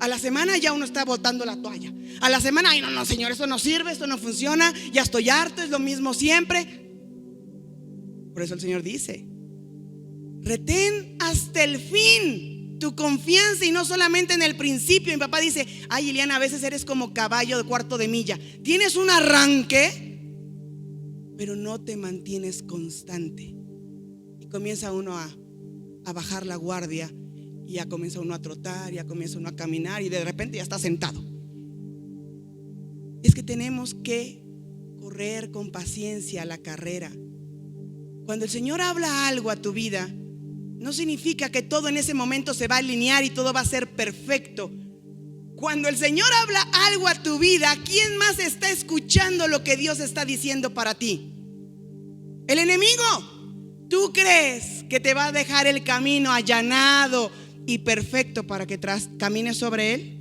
Speaker 1: A la semana ya uno está botando la toalla. A la semana, ay, no, Señor, esto no sirve, esto no funciona, ya estoy harto, es lo mismo siempre. Por eso el Señor dice: retén hasta el fin tu confianza y no solamente en el principio. Mi papá dice: ay, Iliana, a veces eres como caballo de cuarto de milla. Tienes un arranque, pero no te mantienes constante. Y comienza uno a bajar la guardia, y ya comienza uno a trotar, ya comienza uno a caminar, y de repente ya está sentado. Es que tenemos que correr con paciencia la carrera. Cuando el Señor habla algo a tu vida, no significa que todo en ese momento se va a alinear y todo va a ser perfecto. Cuando el Señor habla algo a tu vida, ¿quién más está escuchando lo que Dios está diciendo para ti? El enemigo. ¿Tú crees que te va a dejar el camino allanado y perfecto para que camines sobre él?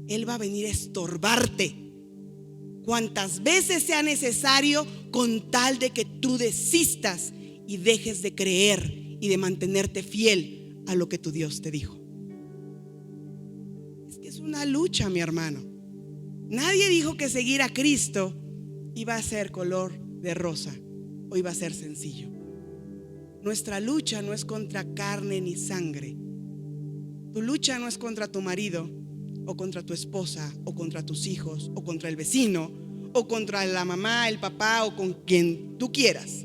Speaker 1: Él va a venir a estorbarte cuantas veces sea necesario, con tal de que tú desistas y dejes de creer y de mantenerte fiel a lo que tu Dios te dijo. Es que es una lucha, mi hermano. Nadie dijo que seguir a Cristo iba a ser color de rosa o iba a ser sencillo. Nuestra lucha no es contra carne ni sangre. Tu lucha no es contra tu marido, o contra tu esposa, o contra tus hijos, o contra el vecino, o contra la mamá, el papá, o con quien tú quieras.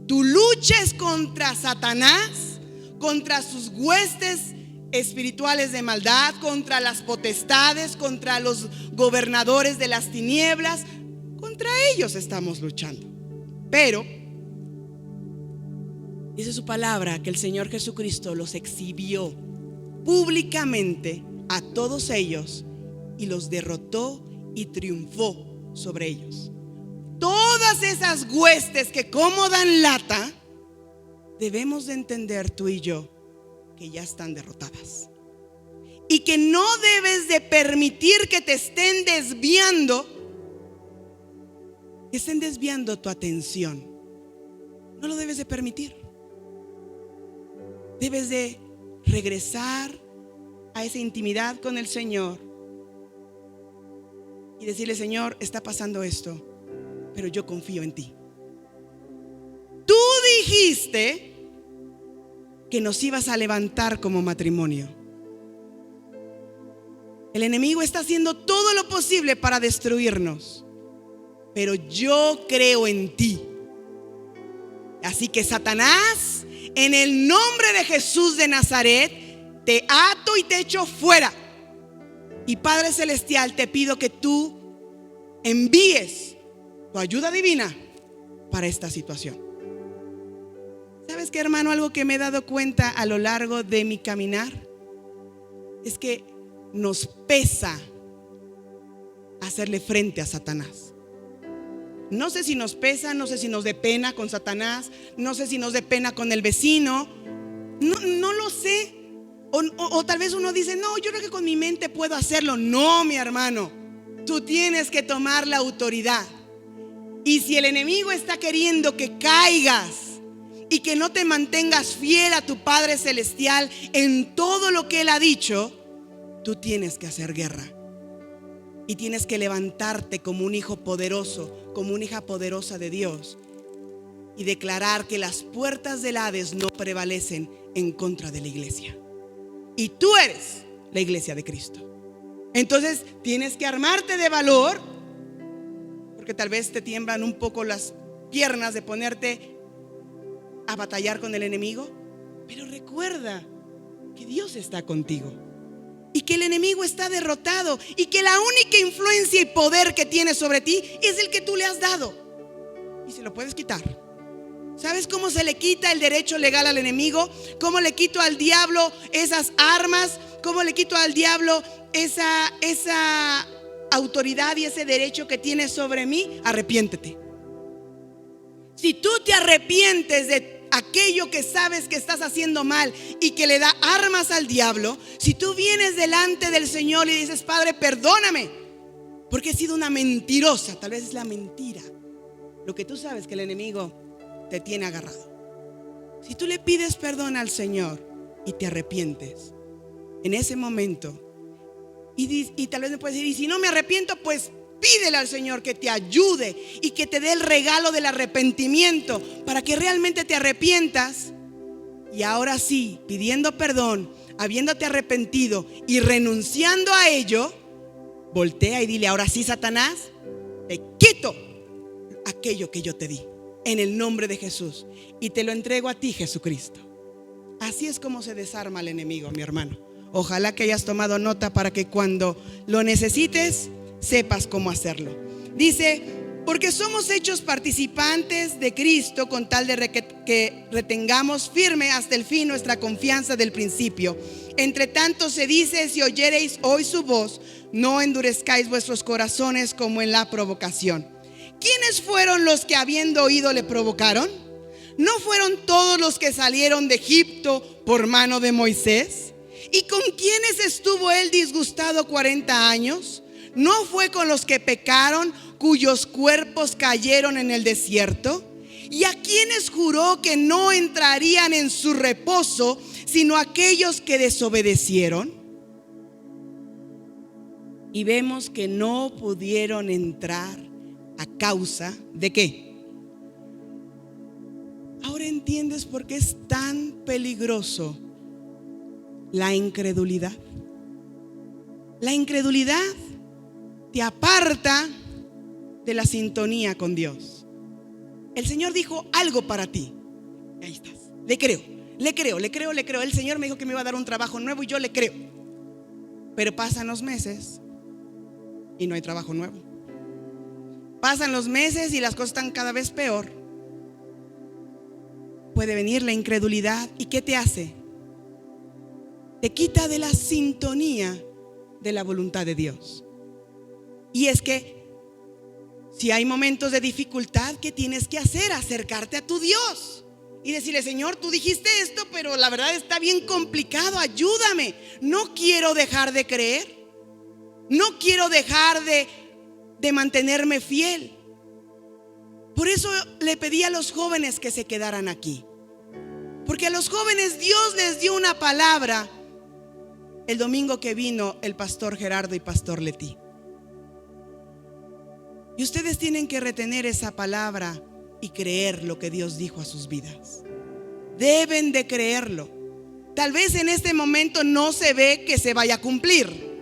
Speaker 1: Tu lucha es contra Satanás, contra sus huestes espirituales de maldad, contra las potestades, contra los gobernadores de las tinieblas. Contra ellos estamos luchando. Pero dice su palabra que el Señor Jesucristo los exhibió públicamente a todos ellos y los derrotó y triunfó sobre ellos. Todas esas huestes que como dan lata, debemos de entender tú y yo que ya están derrotadas y que no debes de permitir que te estén desviando tu atención. No lo debes de permitir. Debes de regresar a esa intimidad con el Señor y decirle: Señor, está pasando esto, pero yo confío en ti. Tú dijiste que nos ibas a levantar como matrimonio. El enemigo está haciendo todo lo posible para destruirnos, pero yo creo en ti. Así que, Satanás, en el nombre de Jesús de Nazaret, te ato y te echo fuera. Y Padre Celestial, te pido que tú envíes tu ayuda divina para esta situación. ¿Sabes qué, hermano? Algo que me he dado cuenta a lo largo de mi caminar es que nos pesa hacerle frente a Satanás. No sé si nos pesa, no sé si nos dé pena con Satanás, no sé si nos dé pena con el vecino, no lo sé. O tal vez uno dice: no, yo creo que con mi mente puedo hacerlo. No, mi hermano, tú tienes que tomar la autoridad. Y si el enemigo está queriendo que caigas y que no te mantengas fiel a tu Padre Celestial en todo lo que Él ha dicho, tú tienes que hacer guerra. Y tienes que levantarte como un hijo poderoso, como una hija poderosa de Dios, y declarar que las puertas del Hades no prevalecen en contra de la iglesia. Y tú eres la iglesia de Cristo. Entonces tienes que armarte de valor, porque tal vez te tiemblan un poco las piernas, de ponerte a batallar con el enemigo. Pero recuerda que Dios está contigo y que el enemigo está derrotado y que la única influencia y poder que tiene sobre ti es el que tú le has dado, y se lo puedes quitar. ¿Sabes cómo se le quita el derecho legal al enemigo? ¿Cómo le quito al diablo esas armas? ¿Cómo le quito al diablo esa autoridad y ese derecho que tiene sobre mí? Arrepiéntete. Si tú te arrepientes de aquello que sabes que estás haciendo mal y que le da armas al diablo, si tú vienes delante del Señor y dices: Padre, perdóname, porque he sido una mentirosa. Tal vez es la mentira lo que tú sabes que el enemigo te tiene agarrado. Si tú le pides perdón al Señor y te arrepientes en ese momento, y tal vez me puedes decir: y si no me arrepiento, pues pídele al Señor que te ayude y que te dé el regalo del arrepentimiento para que realmente te arrepientas. Y ahora sí, pidiendo perdón, habiéndote arrepentido y renunciando a ello, voltea y dile: ahora sí, Satanás, te quito aquello que yo te di en el nombre de Jesús y te lo entrego a ti, Jesucristo. Así es como se desarma el enemigo, mi hermano. Ojalá que hayas tomado nota para que cuando lo necesites sepas cómo hacerlo. Dice: porque somos hechos participantes de Cristo, con tal de que retengamos firme hasta el fin nuestra confianza del principio. Entre tanto se dice: si oyereis hoy su voz, no endurezcáis vuestros corazones como en la provocación. ¿Quiénes fueron los que, habiendo oído, le provocaron? ¿No fueron todos los que salieron de Egipto por mano de Moisés? ¿Y con quiénes estuvo él disgustado 40 años? ¿No fue con los que pecaron, cuyos cuerpos cayeron en el desierto? ¿Y a quienes juró que no entrarían en su reposo, sino aquellos que desobedecieron? Y vemos que no pudieron entrar a causa de ¿qué? Ahora entiendes por qué es tan peligroso la incredulidad. La incredulidad te aparta de la sintonía con Dios. El Señor dijo algo para ti. Ahí estás. Le creo. El Señor me dijo que me iba a dar un trabajo nuevo y yo le creo. Pero pasan los meses y no hay trabajo nuevo. Pasan los meses y las cosas están cada vez peor. Puede venir la incredulidad. ¿Y qué te hace? Te quita de la sintonía de la voluntad de Dios. Y es que si hay momentos de dificultad, ¿qué tienes que hacer? Acercarte a tu Dios y decirle: Señor, tú dijiste esto, pero la verdad está bien complicado, ayúdame. No quiero dejar de creer. No quiero dejar de mantenerme fiel. Por eso le pedí a los jóvenes que se quedaran aquí, porque a los jóvenes Dios les dio una palabra el domingo que vino el pastor Gerardo y pastor Leti. Y ustedes tienen que retener esa palabra y creer lo que Dios dijo a sus vidas. Deben de creerlo. Tal vez en este momento no se ve que se vaya a cumplir,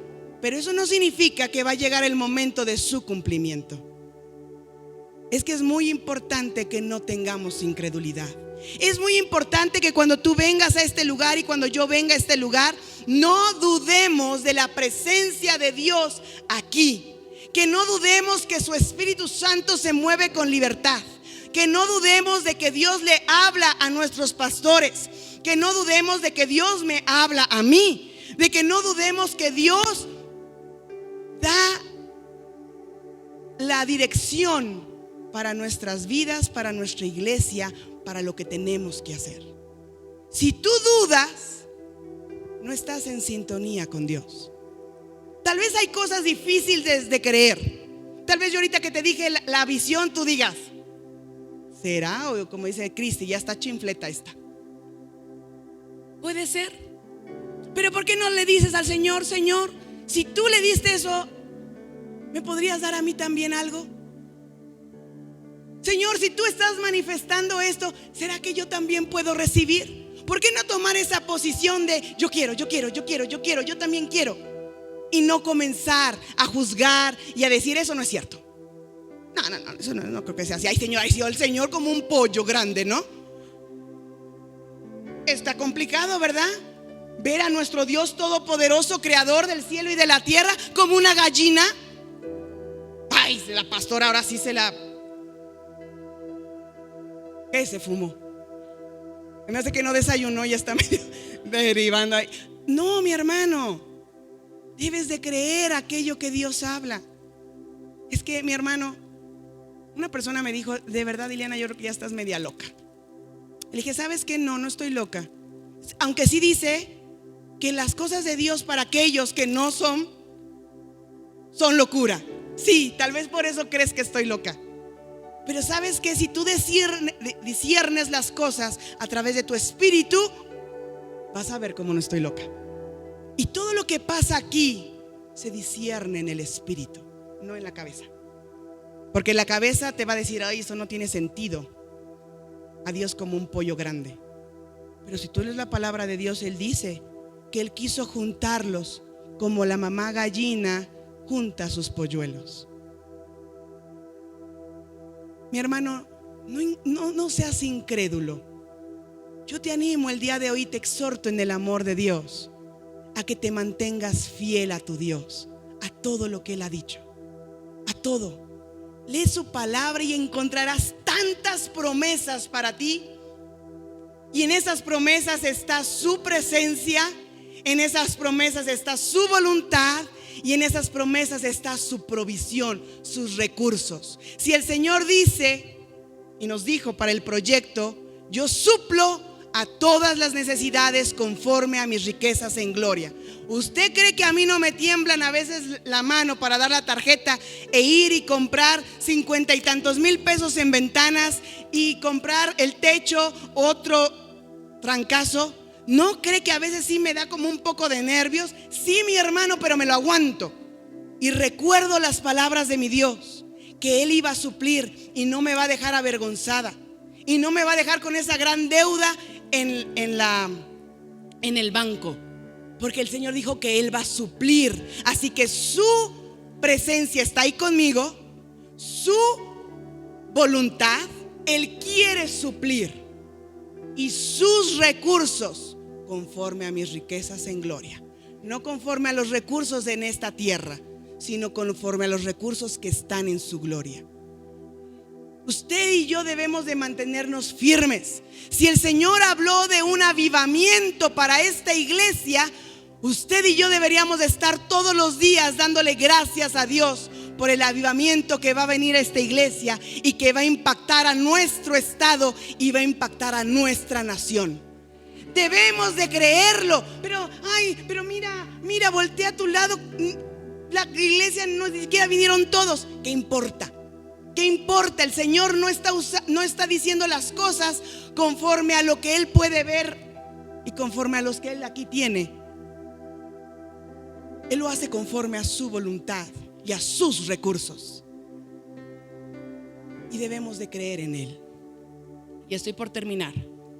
Speaker 1: pero eso no significa que va a llegar el momento de su cumplimiento. Es que es muy importante que no tengamos incredulidad. Es muy importante que cuando tú vengas a este lugar y cuando yo venga a este lugar, no dudemos de la presencia de Dios aquí. Que no dudemos que su Espíritu Santo se mueve con libertad. Que no dudemos de que Dios le habla a nuestros pastores. Que no dudemos de que Dios me habla a mí. De que no dudemos que Dios da la dirección para nuestras vidas, para nuestra iglesia, para lo que tenemos que hacer. Si tú dudas, no estás en sintonía con Dios. Tal vez hay cosas difíciles de creer. Tal vez yo ahorita que te dije la visión, tú digas: ¿será? O como dice Cristi, ya está chinfleta esta. Puede ser. Pero ¿por qué no le dices al Señor: Señor, si tú le diste eso, ¿me podrías dar a mí también algo? Señor, si tú estás manifestando esto, ¿será que yo también puedo recibir? ¿Por qué no tomar esa posición de yo quiero, yo también quiero? Y no comenzar a juzgar y a decir: eso no es cierto. No, eso no creo que sea así. Ay, Señor, ay, sí, el Señor como un pollo grande, ¿no? Está complicado, ¿verdad? Ver a nuestro Dios todopoderoso, creador del cielo y de la tierra, como una gallina. Ay, la pastora ahora sí se la... ¿Qué se fumó? Me hace que no desayunó, ya está medio derivando ahí. No, mi hermano, debes de creer aquello que Dios habla. Es que, mi hermano, una persona me dijo: de verdad, Liliana, yo creo que ya estás media loca. Le dije: ¿sabes qué? No estoy loca. Aunque sí dice que las cosas de Dios para aquellos que no son locura. Sí, tal vez por eso crees que estoy loca. Pero sabes que si tú disciernes las cosas a través de tu espíritu, vas a ver cómo no estoy loca. Y todo lo que pasa aquí se discierne en el espíritu, no en la cabeza. Porque la cabeza te va a decir: ay, eso no tiene sentido. A Dios como un pollo grande. Pero si tú lees la palabra de Dios, Él dice que Él quiso juntarlos como la mamá gallina junta sus polluelos. Mi hermano, no seas incrédulo. Yo te animo el día de hoy, te exhorto en el amor de Dios a que te mantengas fiel a tu Dios, a todo lo que Él ha dicho, a todo. Lee su palabra y encontrarás tantas promesas para ti. Y en esas promesas está su presencia, en esas promesas está su voluntad, y en esas promesas está su provisión, sus recursos. Si el Señor dice y nos dijo para el proyecto: yo suplo a todas las necesidades conforme a mis riquezas en gloria. ¿Usted cree que a mí no me tiemblan a veces la mano para dar la tarjeta e ir y comprar 50 y tantos mil pesos en ventanas y comprar el techo, otro trancazo? ¿No cree que a veces sí me da como un poco de nervios? Sí, mi hermano, pero me lo aguanto. Y recuerdo las palabras de mi Dios, que Él iba a suplir y no me va a dejar avergonzada. Y no me va a dejar con esa gran deuda en el banco. Porque el Señor dijo que Él va a suplir. Así que su presencia está ahí conmigo. Su voluntad, Él quiere suplir. Y sus recursos conforme a mis riquezas en gloria. No conforme a los recursos en esta tierra, sino conforme a los recursos que están en su gloria. Usted y yo debemos de mantenernos firmes. Si el Señor habló de un avivamiento para esta iglesia, usted y yo deberíamos de estar todos los días dándole gracias a Dios por el avivamiento que va a venir a esta iglesia y que va a impactar a nuestro estado y va a impactar a nuestra nación. Debemos de creerlo. Pero mira, voltea a tu lado. La iglesia no ni siquiera vinieron todos. ¿Qué importa? ¿Qué importa? El Señor no está diciendo las cosas conforme a lo que Él puede ver y conforme a los que Él aquí tiene. Él lo hace conforme a su voluntad y a sus recursos. Y debemos de creer en Él. Y estoy por terminar.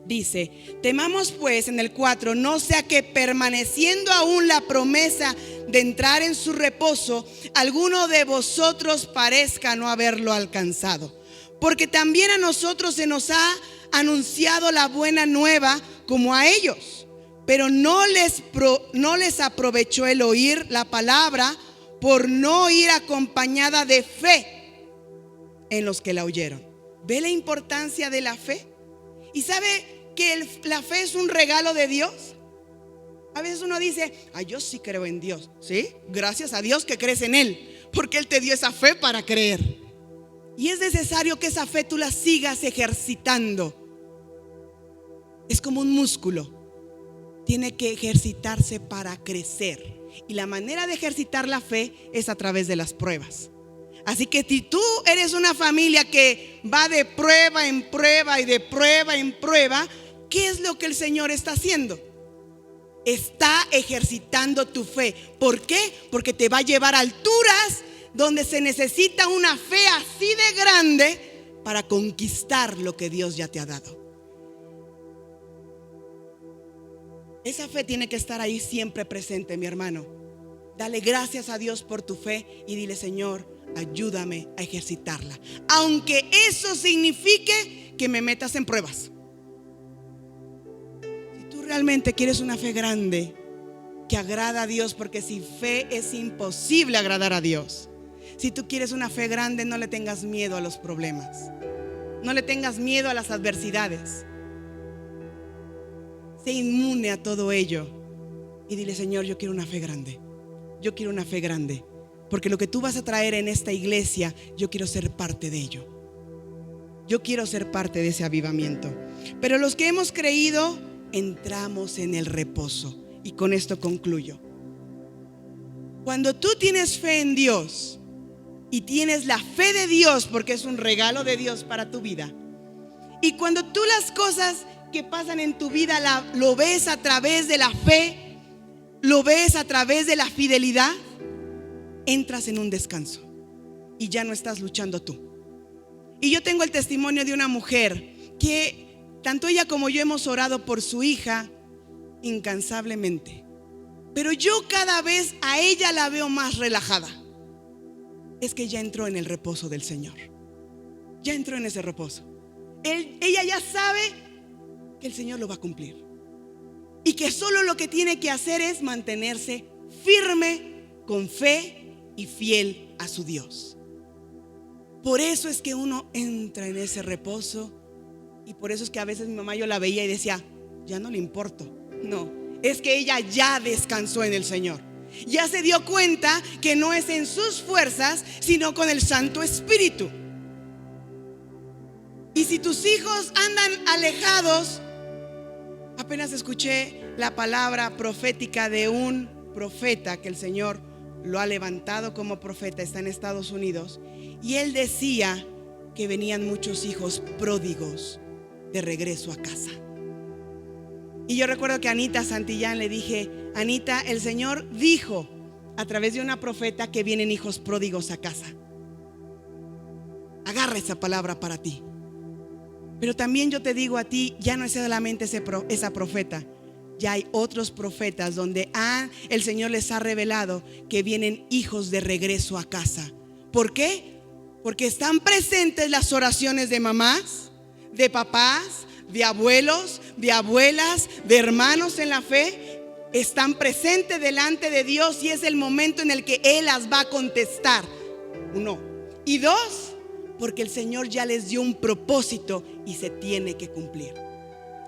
Speaker 1: Dice: temamos pues, en el 4, no sea que permaneciendo aún la promesa de entrar en su reposo, alguno de vosotros parezca no haberlo alcanzado. Porque también a nosotros se nos ha anunciado la buena nueva como a ellos, pero no les aprovechó el oír la palabra por no ir acompañada de fe en los que la oyeron. ¿Ve la importancia de la fe? ¿Y sabe que la fe es un regalo de Dios? A veces uno dice: yo sí creo en Dios. ¿Sí? Gracias a Dios que crees en Él, porque Él te dio esa fe para creer. Y es necesario que esa fe tú la sigas ejercitando. Es como un músculo. Tiene que ejercitarse para crecer. Y la manera de ejercitar la fe es a través de las pruebas. Así que si tú eres una familia que va de prueba en prueba y de prueba en prueba, ¿qué es lo que el Señor está haciendo? Está ejercitando tu fe. ¿Por qué? Porque te va a llevar a alturas donde se necesita una fe así de grande para conquistar lo que Dios ya te ha dado. Esa fe tiene que estar ahí siempre presente, mi hermano. Dale gracias a Dios por tu fe y dile: Señor, ayúdame a ejercitarla, aunque eso signifique que me metas en pruebas. Si tú realmente quieres una fe grande que agrada a Dios, porque sin fe es imposible agradar a Dios. Si tú quieres una fe grande, no le tengas miedo a los problemas, no le tengas miedo a las adversidades. Sé inmune a todo ello y dile: Señor, yo quiero una fe grande. Yo quiero una fe grande, porque lo que tú vas a traer en esta iglesia, yo quiero ser parte de ello. Yo quiero ser parte de ese avivamiento. Pero los que hemos creído, entramos en el reposo. Y con esto concluyo. Cuando tú tienes fe en Dios y tienes la fe de Dios, porque es un regalo de Dios para tu vida, y cuando tú las cosas que pasan en tu vida lo ves a través de la fe, lo ves a través de la fidelidad, entras en un descanso y ya no estás luchando tú. Y yo tengo el testimonio de una mujer que tanto ella como yo hemos orado por su hija incansablemente, pero yo cada vez a ella la veo más relajada. Es que ya entró en el reposo del Señor, ya entró en ese reposo. Ella ya sabe que el Señor lo va a cumplir y que solo lo que tiene que hacer es mantenerse firme, con fe y fiel a su Dios. Por eso es que uno entra en ese reposo, y por eso es que a veces mi mamá, yo la veía y decía: ya no le importo. No, es que ella ya descansó en el Señor. Ya se dio cuenta que no es en sus fuerzas, sino con el Santo Espíritu. Y si tus hijos andan alejados, apenas escuché la palabra profética de un profeta que el Señor lo ha levantado como profeta, está en Estados Unidos, y él decía que venían muchos hijos pródigos de regreso a casa. Y yo recuerdo que a Anita Santillán le dije: Anita, el Señor dijo a través de una profeta que vienen hijos pródigos a casa. Agarra esa palabra para ti. Pero también yo te digo a ti, ya no es solamente esa profeta, ya hay otros profetas donde el Señor les ha revelado que vienen hijos de regreso a casa. ¿Por qué? Porque están presentes las oraciones de mamás, de papás, de abuelos, de abuelas, de hermanos en la fe. Están presentes delante de Dios y es el momento en el que Él las va a contestar. Uno. Y dos, porque el Señor ya les dio un propósito y se tiene que cumplir.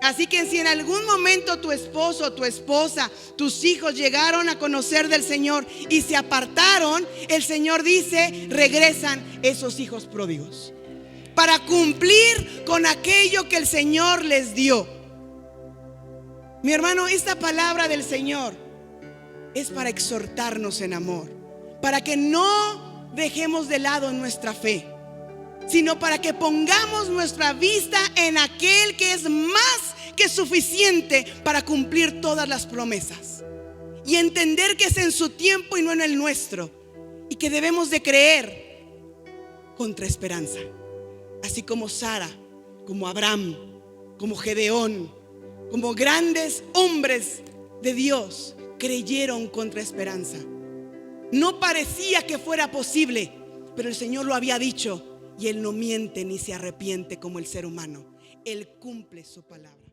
Speaker 1: Así que si en algún momento tu esposo, tu esposa, tus hijos llegaron a conocer del Señor y se apartaron, el Señor dice: regresan esos hijos pródigos para cumplir con aquello que el Señor les dio. Mi hermano, esta palabra del Señor es para exhortarnos en amor, para que no dejemos de lado nuestra fe, sino para que pongamos nuestra vista en aquel que es más que suficiente para cumplir todas las promesas, y entender que es en su tiempo y no en el nuestro, y que debemos de creer contra esperanza, así como Sara, como Abraham, como Gedeón, como grandes hombres de Dios creyeron contra esperanza. No parecía que fuera posible, pero el Señor lo había dicho. Y Él no miente ni se arrepiente como el ser humano. Él cumple su palabra.